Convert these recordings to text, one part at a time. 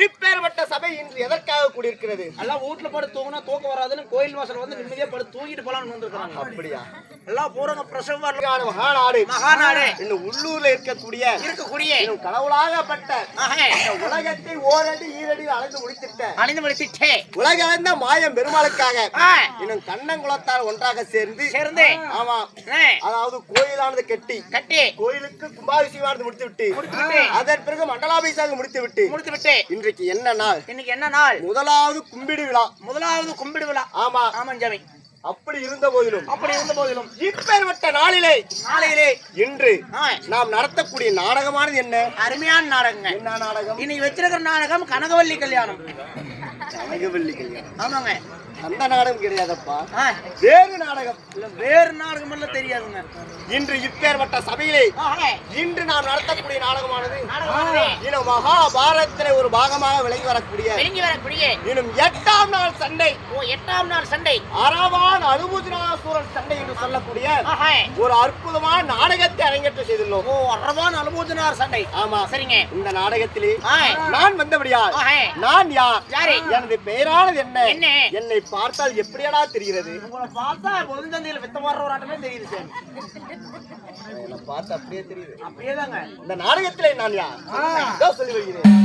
இப்பேற்பட்ட சபை இன்று எதற்காக கூடியிருக்கிறது? எல்லாம் வீட்டுல படுத்து தூங்கினா தூக்கம் வராதுன்னு கோயில் வாசல் வந்து நிம்மதியா படுத்து தூங்கிட்டு போலாம்னு வந்திருக்காங்க. அப்படியா? எல்லாம் பூரங்க பிரசவம் மகாநாடு இந்த உள்ளூர்ல இருக்கக்கூடிய இன்னும் கடவுளாகப்பட்ட உலகத்தை ஓரடி ஈரடி அலைந்து முடித்திட்ட உலக அளந்த மாயம் பெருமாளுக்காக இன்னும் கண்ணங்குளத்தால் ஒன்றாக சேர்ந்து ஆமா அதாவது கோயிலானது கட்டி கோயிலுக்கு கும்பாபிஷேகமானது முடித்துவிட்டு அதன் பிறகு மண்டலாபிஷேகம் முடித்துவிட்டு இன்றைக்கு என்ன நாள்? இன்னைக்கு என்ன நாள்? முதலாவது கும்பிடு விழா. ஆமா ஆமாஞ்சாமி. அப்படி இருந்த போதிலும் இப்பேற்பட்ட நாளிலே இன்று நாம் நடத்தக்கூடிய நாடகமானது என்ன? அருமையான நாடகங்க. என்ன நாடகம்? இன்னைக்கு வச்சிருக்கிற நாடகம் கனகவல்லி கல்யாணம். ஆமாங்க. அந்த நாடகம் கிடையாதப்பா, வேறு நாடகம். வேறு நாடகம் எல்லாம் தெரியாதுங்க. இன்று இப்பேற்பட்ட சபையிலே இன்று நாம் நடத்தக்கூடிய நாடகமானது இன்னும் மகாபாரதத்திலே ஒரு பாகமாக விளங்கி வரக்கூடிய இன்னும் 8ஆம் நாள் சண்டை அரவான் அனுபூதினாசூரன் சண்டை என்று சொல்லக்கூடிய ஒரு அற்புதமான நாடகத்தை அரங்கேற்றம் செய்துள்ளோம். அரவான் அனுபூதினார் சண்டை. ஆமா, சரிங்க. இந்த நாடகத்திலே நான் வந்தபடியா நான் யார், எனது பெயரானது என்ன, என்னை பார்த்தால் எப்படியடா தெரிகிறது? உங்களை பார்த்தா பொதுச்சந்தையில வித்த வர்ற ஒரு ஆட்டமே தெரியுது சார். என்ன பார்த்து அப்படியே தெரியுது. அப்படியேதாங்க. இந்த நாடகத்திலே நான் யார் சொல்லி வருகிறேன்.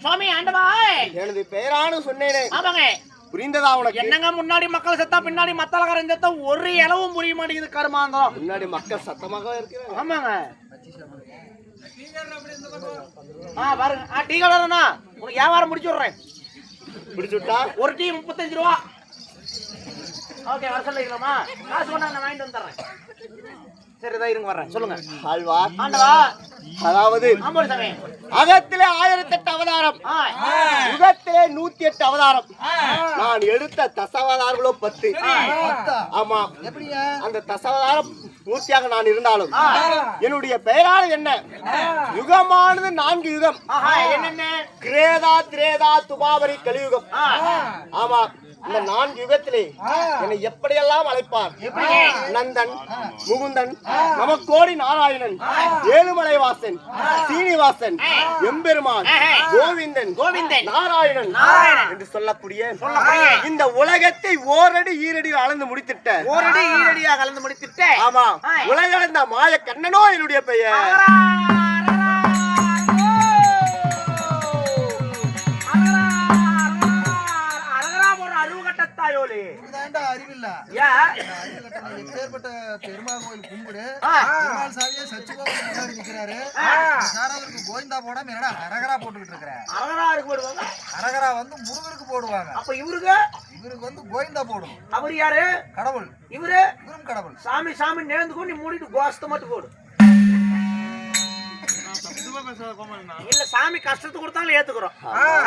சுவாமி ஆண்டவா, எனது பெயரானு சொன்னேனே. ஆமாங்க. புரிந்ததா உனக்கு? என்னங்க முன்னாடி மக்கள் சத்தா பின்னாடி மத்தளக்காரன் சத்தா ஒரு இளவும் புரிய மாட்டேங்குது கருமாந்தம். முன்னாடி மக்கள் சத்தமாக இருக்கிறாங்க. ஆமாங்க. பாருங்க டீ கடைனா உனக்கு வியாபாரம் முடிச்சு விடுறேன். முடிச்சு விட்டா ஒரு டீ 35 ரூபா. ஓகே, வர சொல்லிக்கலாமா? காசு கொண்டா நான் வாங்கிட்டு வந்துடுறேன். சரிதான், இருங்க வர்றேன். சொல்லுங்க. ஆழ்வார் ஆண்டவா, அதாவது அகத்திலே 1008 அவதாரம், யுகத்திலே 108 அவதாரம். நான் எடுத்த தசாவதாரங்களோ 10. ஆமா, அந்த தசாவதாரம் பூர்த்தியாக நான் இருந்தாலும் என்னுடைய பெயரானது என்ன? யுகமானது 4 யுகம். என்னென்ன? கிரேதா, திரேதா, துபாபரி, கலியுகம். ஆமா, இந்த 4 யுகத்திலே என்னை எப்படியெல்லாம் அழைப்பார்? நந்தன், முகுந்தன், நமக்கோடி நாராயணன், ஏழுமலைவாசன், சீனிவாசன், எம்பெருமான், கோவிந்தன், நாராயணன் என்று சொல்லக்கூடிய இந்த உலகத்தை ஓரடி ஈரடியில் அளந்து முடித்திட்ட ஆமா உலகளந்த மாய கண்ணனோ என்னுடைய பெயர். இதுதான்டா அறிவில்ல. ஏன் இந்த அறிவு கட்டணம் எப்பேற்பட்ட பெருமாள் கோயில் கும்பிடு. ஆ. பெருமாள் சாமியே சச்சிவம் முன்னாடி நிக்கிறாரு. சாராதருக்கு கோவிந்தா போடாம என்னடா அரகரா போட்டுக்கிட்டு இருக்கிற? அரகரா இருக்கு போடுவாங்க. அரகரா வந்து முருகருக்கு போடுவாங்க. அப்ப இவருக்கு இவருக்கு வந்து கோவிந்தா போடும். அவர் யாரு? கடவுள். இவரு இவரும் கடவுள். சாமி சாமி நேர்ந்துக்கும் நீ மூடிட்டு கோஸ்த மட்டும் போடு. இல்ல சாமி கஷ்டத்தை கொடுத்தாலும் ஏத்துக்கிறோம்,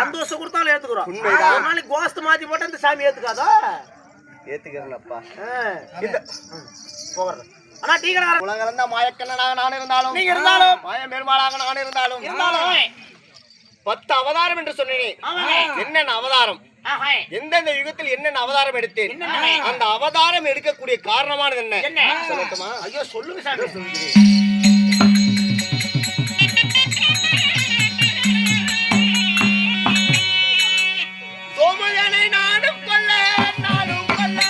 சந்தோஷம் கொடுத்தாலும் ஏத்துக்கிறோம். ஒரு நாளைக்கு கோஸ்த மாத்தி போட்டா இந்த சாமி ஏத்துக்காதா? ஏத்துக்கிறேன்ப்பா. போகிறது ஆனா டீக்கடை உலகளந்த மாயக்கண்ணனாக நான் இருந்தாலும் நீங்க இருந்தாலும் மாய பெருமாளாக நான் இருந்தாலும் 10 அவதாரம் என்று சொன்னேனே, என்னென்ன அவதாரம், எந்தெந்த யுகத்தில் என்னென்ன அவதாரம் எடுத்தேன், அந்த அவதாரம் எடுக்கக்கூடிய காரணமானது என்ன சொல்லட்டுமா? ஐயோ சொல்லுங்க சாமி. சோமயனை நானும் கொல்ல நானும் கொல்ல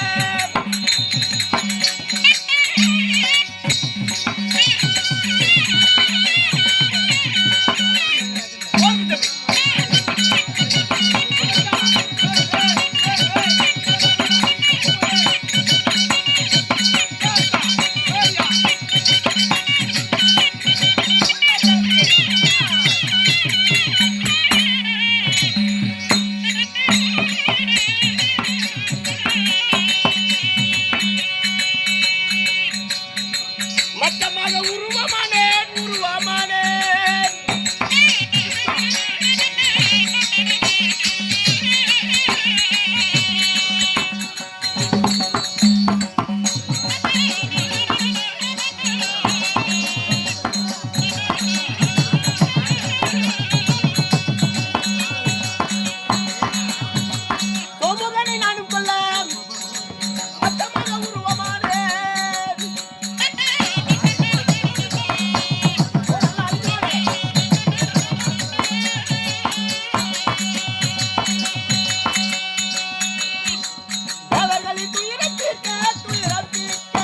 மொத்தமாக உருவமானேன் உருவமானேன் சோமகனை நானும் கொல்ல மொத்தமாக உருவமானேன் அவர்களின் துயரத்திற்கு துயரத்திற்கு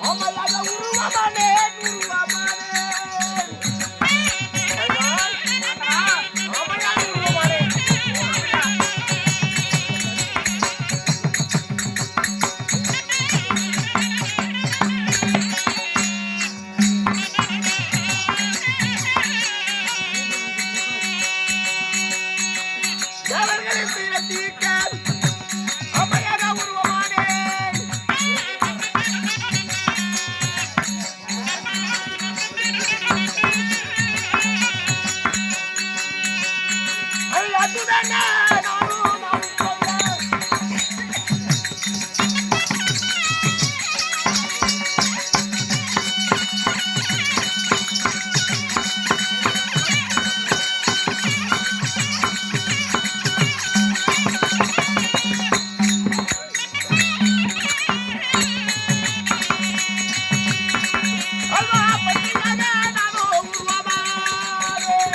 அமலாக உருவமானேன் உருவமானேன் அமலாக உருவமானேன் அவர்களின் துயரத்திற்கு அமலாக உருவமானேன் அதுதானே நானும் கொல்ல அல்வா பட்டினானே நானும் உருவமானேன்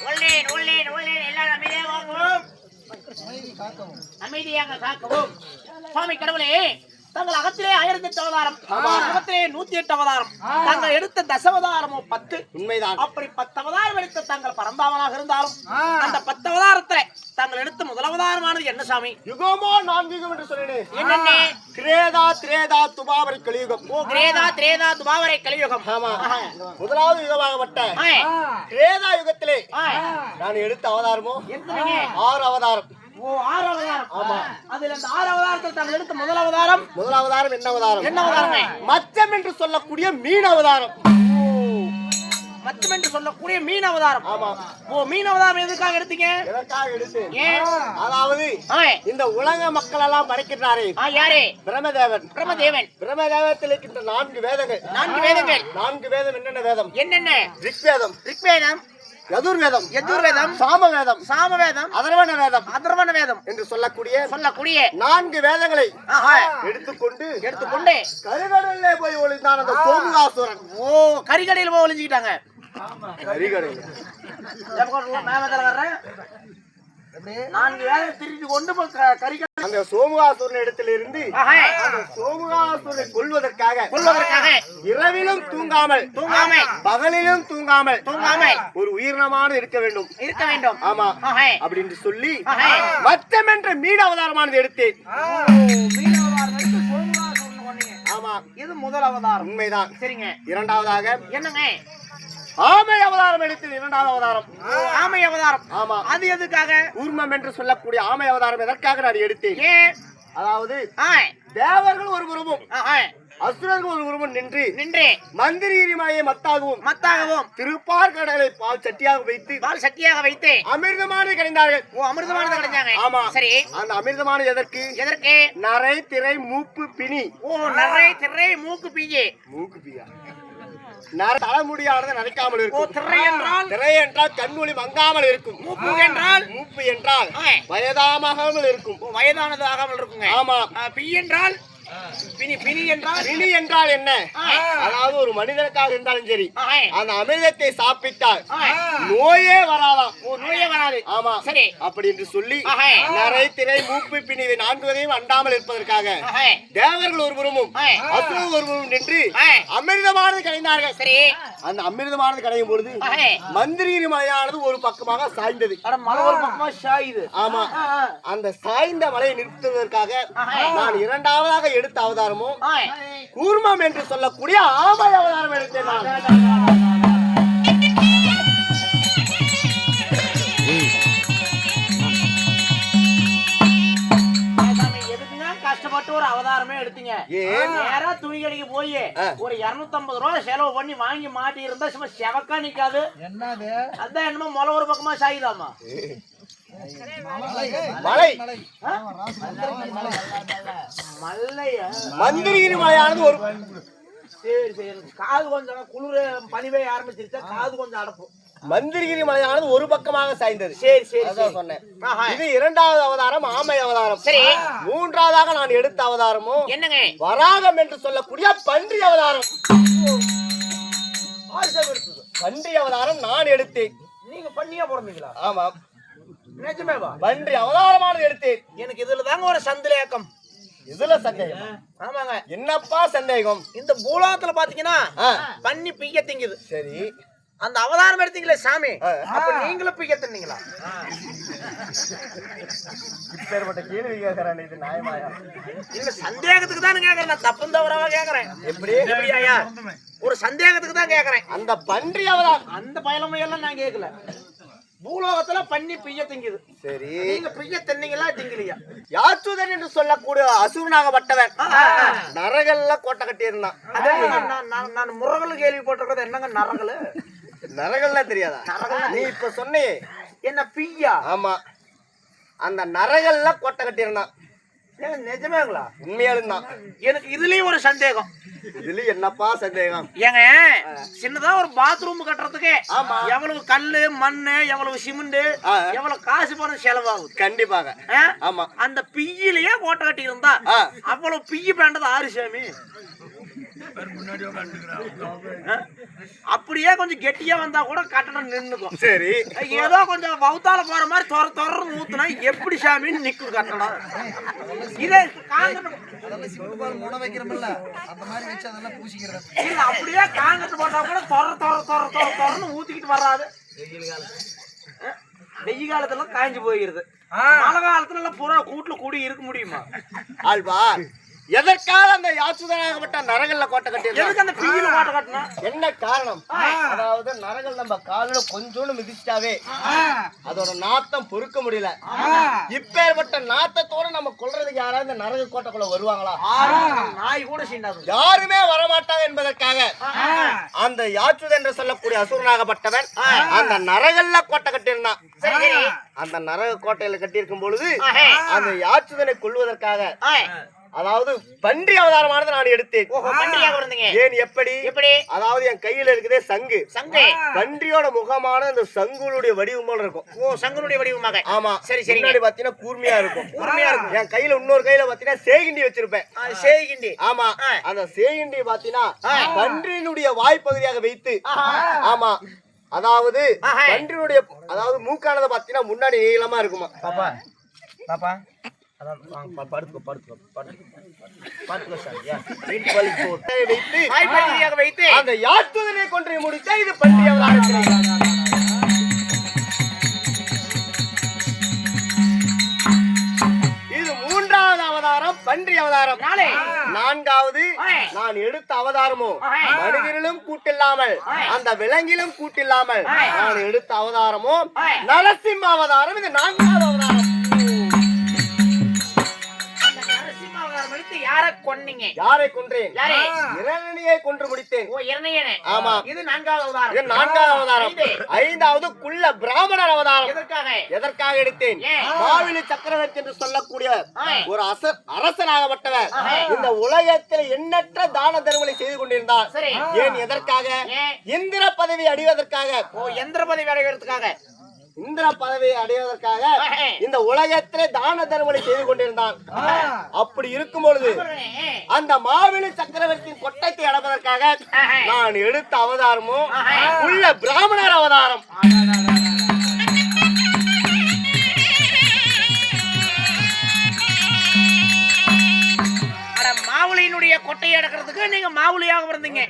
உள்ளேன் உள்ளேன் உள்ளேன் எல்லாரும் அமைதியாக வாங்கவும், அமைதி காக்கவும். அமைதியாக காக்கவும். சுவாமி கடவுளே, தங்கள் அகத்திலே 1008 அவதாரம், முகத்திலே 108 அவதாரம், தாங்கள் எடுத்த தசவதாரமோ 10. உண்மைதான். அப்படி 10 அவதாரம் எடுத்த தாங்கள் பரந்தாமனாக இருந்தாலும் அந்த 10 அவதாரத்திலே தாங்கள் எடுத்த முதல் அவதாரமானது என்ன சாமி? யுகமோ 4 யுகம் என்று சொன்னேனே, என்னென்ன? கிரேதா திரேதா துபாவரி கலியுகம். ஓ கிரேதா திரேதா துபாவரை கலியுகம். ஆமா. முதலாவது யுகமாகப்பட்ட கிரேதா யுகத்திலே நான் எடுத்த அவதாரமோ எத்தனைங்க? 6 அவதாரம். ஓ 6 அவதாரம். ஆமா. அதுல இந்த 6 அவதாரத்தில் தாங்கள் எடுத்த முதல் அவதாரம் என்ன அவதாரம்? என்ன அவதாரமே? மச்சம் என்று சொல்லக்கூடிய மீன் அவதாரம். மச்சம் என்று சொல்லக்கூடிய மீன் அவதாரம். ஆமா. ஓ, மீன் அவதாரம் எதுக்காக எடுத்தீங்க? எதற்காக எடுத்தேன்? ஏன்? அதாவது இந்த உலக மக்கள் எல்லாம் படைக்கிறாரே யாரே? பிரம்மதேவன். பிரம்மதேவத்தில் இருக்கின்ற 4 வேதங்கள். 4 வேதங்கள். 4 வேதம் என்னென்ன வேதம்? என்னென்ன? ரிக்வேதம், யஜுர்வேதம், சாமவேதம், அதர்வண வேதம் என்று சொல்லக்கூடிய 4 வேதங்களை எடுத்துக்கொண்டு கரிகடலிலே போய் ஒளிந்தான் அந்த சோமுகாசுரன். ஓ, கரிகடையில் போய் ஒளிஞ்சுக்கிட்டாங்க. கரிகடல் வர்றேன் 4 வேதம் திருட்டு கொண்டு கரிகடல் அந்த சோமுகாசுரன் இடத்திலிருந்து அந்த சோமுகாசுரனை கொல்வதற்காக இரவிலும் தூங்காமல் பகலிலும் தூங்காமல் ஒரு உயிரினமானது இருக்க வேண்டும். ஆமா, அப்படின்னு சொல்லி மச்சம் என்ற மீன் அவதாரமானது எடுத்தேன். ஆமா, இது முதல் அவதாரம். உண்மைதான். சரிங்க. இரண்டாவதாக என்னங்க? ஆமை அவதாரம் எடுத்தது. இரண்டாவது அவதாரம் ஆமை அவதாரம். ஆமா. அது எதுக்காக? கூர்மம் என்று சொல்லக்கூடிய ஆமை அவதாரம் எதற்காக நான் எடுத்தேன்? ஏன்? அதாவது தேவர்கள் ஒரு புறமும் அசுரர்கள் ஒரு புறமும் நின்று மந்திரகிரி மலையை மத்தாகவும் திருப்பார்கடலை பால் சட்டியாக வைத்து அமிர்தமானது கிடைந்தார்கள். ஓ, அமிர்தமானது கிடைச்சாங்க. ஆமா. சரி, அந்த அமிர்தமானது எதற்கு? நரை திரை மூப்பு பிணி. ஓ, நரை திரை மூக்கு பியே. மூக்கு பியா தலைமுடியானது நரைக்காமல் இருக்கும். திரை என்றால் கண்ணொளி மங்காமல் இருக்கும். மூப்பு என்றால் வயதாகாமல் இருக்கும். வயதானது ஆகாமல் இருக்குங்க. ஆமா. பி என்றால் பிணி என்றால் என்ன? அதாவது ஒரு மனிதனுக்காக இருந்தாலும் சரி அந்த அமிர்தத்தை சாப்பிட்டால் நோயே வராதாம். நோயே வராது. ஆமா. சரி, அப்படி என்று சொல்லி நரை திரை மூப்பு பிணி இவை 4 வகையும் அண்டாமல் இருப்பதற்காக தேவர்கள் ஒரு புறமும் அசுரர்கள் ஒரு புறமும் நின்று அமிர்தமானது கிடைந்தார்கள். சரி, அந்த அமிர்தமானது கிடையும் பொழுது மந்திரகிரி மலையானது ஒரு பக்கமாக சாய்ந்தது. ஆமா. அந்த சாய்ந்த மலையை நிறுத்துவதற்காக நான் இரண்டாவதாக எடுத்த அவதாரமும் கூர்மம் என்று சொல்லக்கூடிய ஆமை அவதாரம் எடுத்தேன் நான். கஷ்டப்பட்டு ஒரு அவதாரமே எடுத்தீங்க. நேரா துணி கடைக்கு போய் ஒரு 250 ரூபாய் செலவு பண்ணி வாங்கி மாட்டி இருந்தா சும்மா செவக்கா நிக்காது. என்னது? அதான் என்னமோ மொள ஒரு பக்கமா சாயுதாமா. மந்திரகிரி மலையானது ஒரு சரி காது கொஞ்சம் குளிர பனிவே ஆரம்பிச்சிருச்சா காது கொஞ்சம் அடப்பும். மந்திரகிரி மலையானது ஒரு பக்கமாக சாய்ந்தது. சரி சொன்னேன். இது இரண்டாவது அவதாரம் ஆமை அவதாரம். சரி, மூன்றாவதாக நான் எடுத்த அவதாரமும் என்னங்க? வராகம் என்று சொல்லக்கூடிய பன்றி அவதாரம். பன்றி அவதாரம் நான் எடுத்தேன். நீங்க பண்ணியா போறீங்களா? ஆமா, நிஜமேவா? பன்றி அவதாரமானது எடுத்தேன். எனக்கு இதுல தாங்க ஒரு சந்தேகம். இதுல சந்தேகம்? ஆமாங்க. என்னப்பா சந்தேகம்? இந்த பூலோகத்துல பாத்தீங்கன்னா பண்ணி பிய்ய திங்குது. சரி, அந்த அவதாரம் எடுத்தீங்களே சாமி, அப்ப நீங்களும் பிய்ய தின்னீங்களா? இப்பேற்பட்ட கேள்வி கேட்கறேன். இது நியாயமாயா? இல்ல, சந்தேகத்துக்கு தான் கேக்குறேன். நான் தப்பு தவறாவா கேக்குறேன். எப்படியா? ஒரு சந்தேகத்துக்கு தான் கேக்குறேன். அந்த பன்றி அவதாரம் அந்த பயலமையெல்லாம் நான் கேட்கல. பூலோகத்துல பண்ணி பிய்ய திங்குது. சரி, நீங்க பிய்ய தின்னீங்களா திங்கலையா? யாச்சுதன் என்று சொல்லக்கூடிய அசுரனாகப்பட்டவன் நரகல்ல கோட்டை கட்டி இருந்தான். நான் முரகல் கேள்விப்பட்டிருக்கிறது. என்னங்க நரகல்? நரகல்ல தெரியாதா? நீ இப்ப சொன்னியே என்ன பிய்யா? ஆமா, அந்த நரகல்ல கோட்டை கட்டி இருந்தான். நிஜமேங்களா? உண்மையாலும் தான். எனக்கு இதுலயும் ஒரு சந்தேகம். இதுல என்னப்பா சந்தேகம்? ஏங்க, சின்னதா ஒரு பாத்ரூம் கட்டுறதுக்கு எவ்வளவு கல்லு மண்ணு எவ்வளவு சிமெண்ட் எவ்வளவு காசு பணம் செலவாகுது? கண்டிப்பாக. ஆமா. அந்த பிய்யிலேயே கோட்டை கட்டி இருந்தா அவ்வளவு பிய்யு பேண்டது ஆறு சாமி. அப்படியே கொஞ்சம் கெட்டியா வந்தா கூட கட்டணம் நின்னுக்கும். சரி, ஏதோ கொஞ்சம் வவுத்தால போற மாதிரி தொடர்ந்து ஊத்துனா எப்படி சாமின்னு நிக்கும் கட்டணம். இதே அப்படியே காங்கிரஸ் போட்டா கூட தொடர்ந்து ஊத்திக்கிட்டு வராது. வெயில் காலத்துல காய்ஞ்சு போயிருது. மழை காலத்துல எல்லாம் புறா கூட்டுல கூடி இருக்க முடியுமா? ஆல்வா எதற்காக அந்த யாச்சுதனாகப்பட்ட நரகல்ல கோட்டை கட்டி எதுக்கு அந்த பிகில கோட்டை கட்டினா? என்ன காரணம்? அதாவது நரகல் நம்ம காலில கொஞ்சோண்டு மிதிச்சிட்டாவே அதோட நாத்தம் பொறுக்க முடியல. இப்பேற்பட்ட நாத்தத்தோட நம்ம கொல்றதுக்கு யாராவது இந்த நரக கோட்டைக்குள்ள வருவாங்களா? நாய் கூட சீண்டாது. யாருமே வரமாட்டாங்க என்பதற்காக அந்த யாச்சுதன் என்று சொல்லக்கூடிய அசுரனாகப்பட்டவன் அந்த நரகல்ல கோட்டை கட்டியிருந்தான். அந்த நரக கோட்டையில கட்டியிருக்கும் பொழுது அந்த யாச்சுதனை கொல்வதற்காக அதாவது பன்றி அவதாரமானது நான் எடுத்தேன். ஏன் எப்படி? அதாவது என் கையில இருக்குதே சங்கு. பன்றியோட முகமான அந்த சங்குடைய வடிவம் போல இருக்கும். சங்குடைய வடிவமாக. ஆமா. சரி சரி. முன்னாடி பாத்தீங்கன்னா கூர்மையா இருக்கும். என் கையில இன்னொரு கையில பாத்தீங்கன்னா சேகிண்டி வச்சிருப்பேன். சேகிண்டி. ஆமா. அந்த சேகிண்டி பாத்தீங்கன்னா பன்றியினுடைய வாய்ப்பகுதியாக வைத்து ஆமா அதாவது பன்றியினுடைய அதாவது மூக்கானதை பாத்தீங்கன்னா முன்னாடி நீளமா இருக்குமா. பாப்பா பாப்பா அந்த யாத்துதனை கொன்று முடித்த இது பன்றி அவதாரம். இது மூன்றாவது அவதாரம் பன்றி அவதாரம். நான்காவது நான் எடுத்த அவதாரமோ மனிதனிலும் கூட்டில்லாமல் அந்த விலங்கிலும் கூட்டில்லாமல் நான் எடுத்த அவதாரமோ நரசிம்ம அவதாரம். இது நான்காவது அவதாரம். யாரை கொன்றேன்? இரணியை கொன்று முடித்தேன். ஆமா. இது நான்காவது அவதாரம். இது நான்காவது அவதாரம். ஐந்தாவது குள்ள பிராமணர் அவதாரம். எதற்காக எடுத்தேன்? மாவிலி சக்கரவர்த்தி என்று சொல்லக்கூடிய ஒரு அரசனாகப்பட்டவர் இந்த உலகத்தில் எண்ணற்ற தான தர்மங்களை செய்து கொண்டிருந்தார். ஏன் எதற்காக? இந்திர பதவி அடைவதற்காக. இந்திர பதவி அடைவதற்காக இந்திர பதவியை அடைவதற்காக இந்த உலகத்திலே தான தர்மங்களை செய்து கொண்டிருந்தான். அப்படி இருக்கும் பொழுது அந்த மாவிலி சக்கரவர்த்தியின் கொட்டத்தை அடைவதற்காக நான் எடுத்த அவதாரமோ உள்ள பிராமணர் அவதாரம். மாவுளியினுடைய கொட்டையை அடக்கிறதுக்கு நீங்க மாவுளியாக பிறந்தீங்க.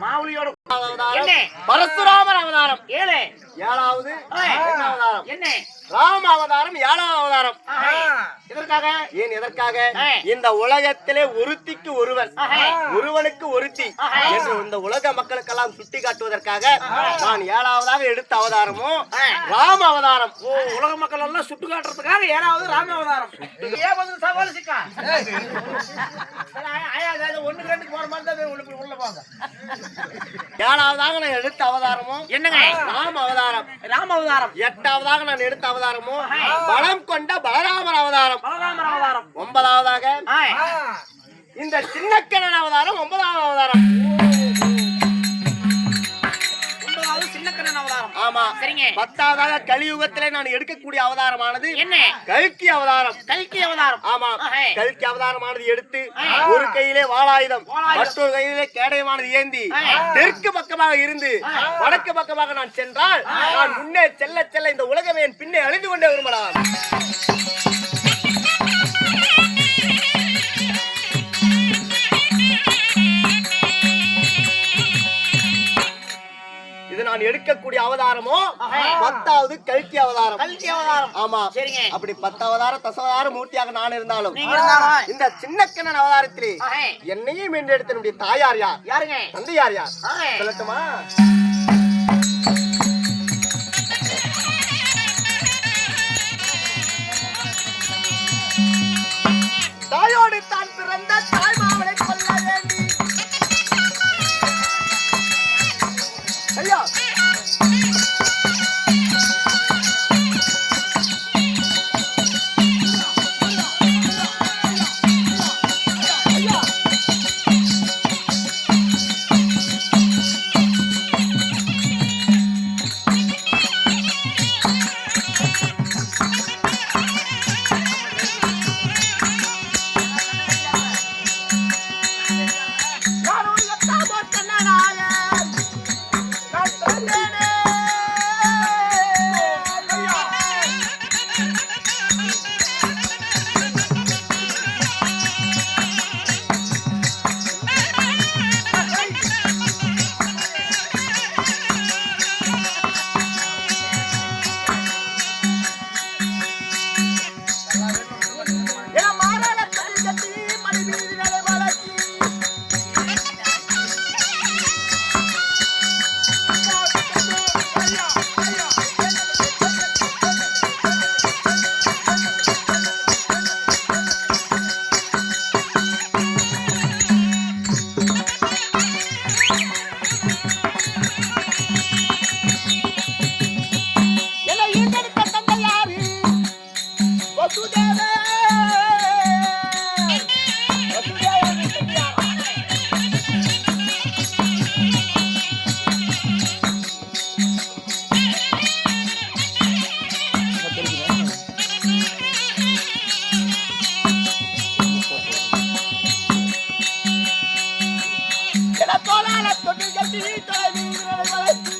மாவுளியோட பரசுராமர் அவதாரம். ஏழாவது அவதாரம் என்ன? ராம அவதாரம். ஏழாவது அவதாரம். எதற்காக? ஏன் எதற்காக? இந்த உலகத்திலே ஒருத்திக்கு ஒருவன் ஒருவனுக்கு ஒருத்தி என்று இந்த உலக மக்களுக்கெல்லாம் சுட்டி காட்டுவதற்காக நான் ஏழாவதாக எடுத்த அவதாரமோ ராம அவதாரம். உலக மக்கள் எல்லாம் சுட்டு காட்டுறதுக்காக ஏழாவது ராம அவதாரம். சவால் சிக்கா ஒண்ணு ரெண்டுக்கு போற மாதிரி தான் உள்ள போங்க. ஏழாவதாக நான் எடுத்த அவதாரமோ என்னங்க? ராம அவதாரம். ராம அவதாரம். எட்டாவதாக நான் எடுத்த அவதாரமோ பலம் கொண்ட பலராமர் அவதாரம். பலராமர் அவதாரம். ஒன்பதாவதாக இந்த சின்னக்கண்ணன் அவதாரம். ஒன்பதாவது அவதாரம். ஆமா. சரிங்க. பத்தாவதாக கலியுகத்திலே நான் எடுக்கக்கூடிய அவதாரமானது என்ன? கல்கி அவதாரம். கல்கி அவதாரம். ஆமா. கல்கி அவதாரமானது எடுத்து ஒரு கையிலே வாளாயுதம் மற்றொரு கையிலே கேடயமானது ஏந்தி தெற்கு பக்கமாக இருந்து வடக்கு பக்கமாக நான் சென்றால் நான் முன்னே செல்ல செல்ல இந்த உலகமே என் பின்னே அழிந்து கொண்டே வருமலாம். நான் எடுக்கக்கூடிய அவதாரமோ 10வது கல்கி அவதாரம். கல்கி அவதாரம். ஆமா. சரிங்க. அப்படி 10 அவதாரம் தசவதார மூர்த்தியாக நான் இருந்தாலும் இந்த சின்னக்கண்ணன் அவதாரத்திலே என்னையும் மீண்டெடுத்த என்னுடைய தாயார் யார்? யாருங்க? தந்தை யார்? சொல்லட்டுமா? தாயோடு தான் பிறந்த தாய் மாமனை கொல்ல வேண்டி ஐயா வசுதேவே வசுதேவனுக்கு தந்தையார். தோளால தொட்டு கட்டி தலைவீரர்களை வளர்த்து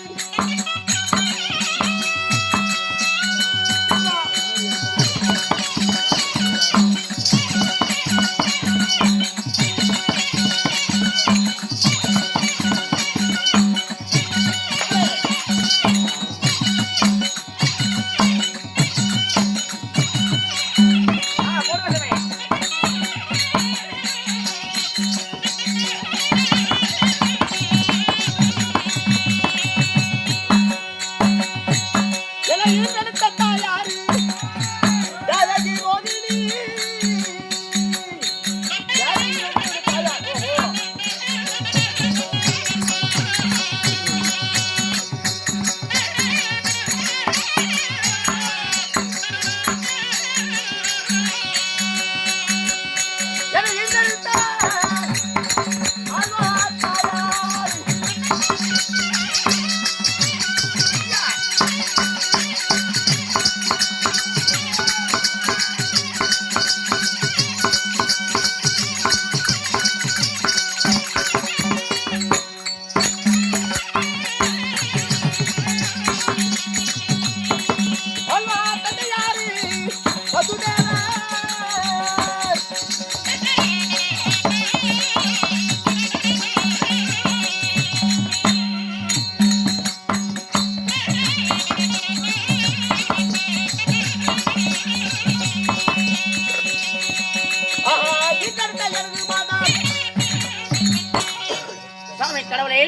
சாமி கடவுளே,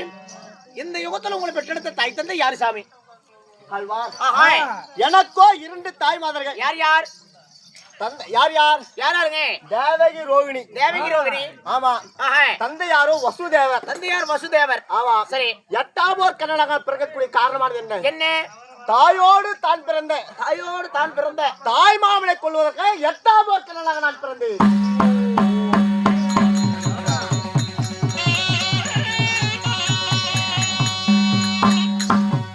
இந்த யுகத்துல உங்களை பெற்றெடுத்த தாய் தந்தை யாரு சாமி? ஆழ்வார். ஆஹா. எனக்கோ 2 தாய்மாதர்கள். யார் யார்? தந்தை யார் யார்? யாராருங்க? தேவகி ரோகிணி. தேவகி ரோகிணி. ஆமா. ஆஹா. தந்தை யாரோ வசுதேவர். தந்தையார் வசுதேவர். ஆமா. சரி. 8ஆம் கர்நாடகா பிறக்கக்கூடிய காரணமானது என்ன? என்ன? தாயோடு தான் பிறந்த தாயோடு தான் பிறந்த தாய் மாமனை கொள்வதற்காக 8ஆம் கர்நாடகா நான் பிறந்தேன்.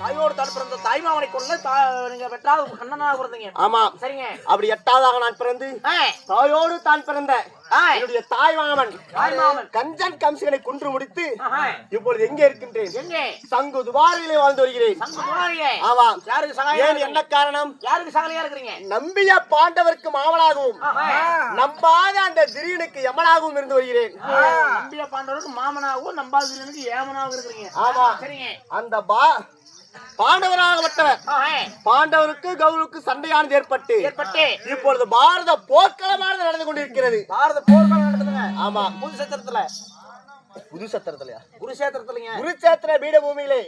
தாயோடு தான் பிறந்த தாய்மாமனை கொள்ள நீங்க பெற்றாவது கண்ணனாக பிறந்தீங்க. ஆமா. சரிங்க. அப்படி 8ஆவதாக நான் பிறந்து தாயோடு தான் பிறந்த என்னுடைய தாய் மாமன் கஞ்சன் கம்சனை கொன்று முடித்து இப்பொழுது எங்கே இருக்கின்றேன்? எங்கே? சங்கு துபாரிலே வாழ்ந்து வருகிறேன். ஆமா. யாருக்கு சகாயம்? ஏன் என்ன காரணம்? யாருக்கு சகாயம் இருக்கிறீங்க? நம்பிய பாண்டவருக்கு மாமனாகவும் நம்பாத அந்த திரீனுக்கு யமனாகவும் இருந்து வருகிறேன். நம்பிய பாண்டவருக்கு மாமனாகவும் நம்பாத திரீனுக்கு ஏமனாகவும் இருக்கிறீங்க. ஆமா. சரிங்க. அந்த பாண்டவராகப்பட்டவர் பாண்டவருக்கு கௌரவுக்கு சண்டையானது ஏற்பட்டு இப்பொழுது பாரத போர்க்களமானது நடந்து கொண்டிருக்கிறது. பாரத போர்க்களம் நடக்குதுங்க. ஆமா. புது சத்திரத்துல புது சத்திரத்திலயா? குருஷேத்திரத்துலங்க. குருச்சேத்திர பீடபூமியிலே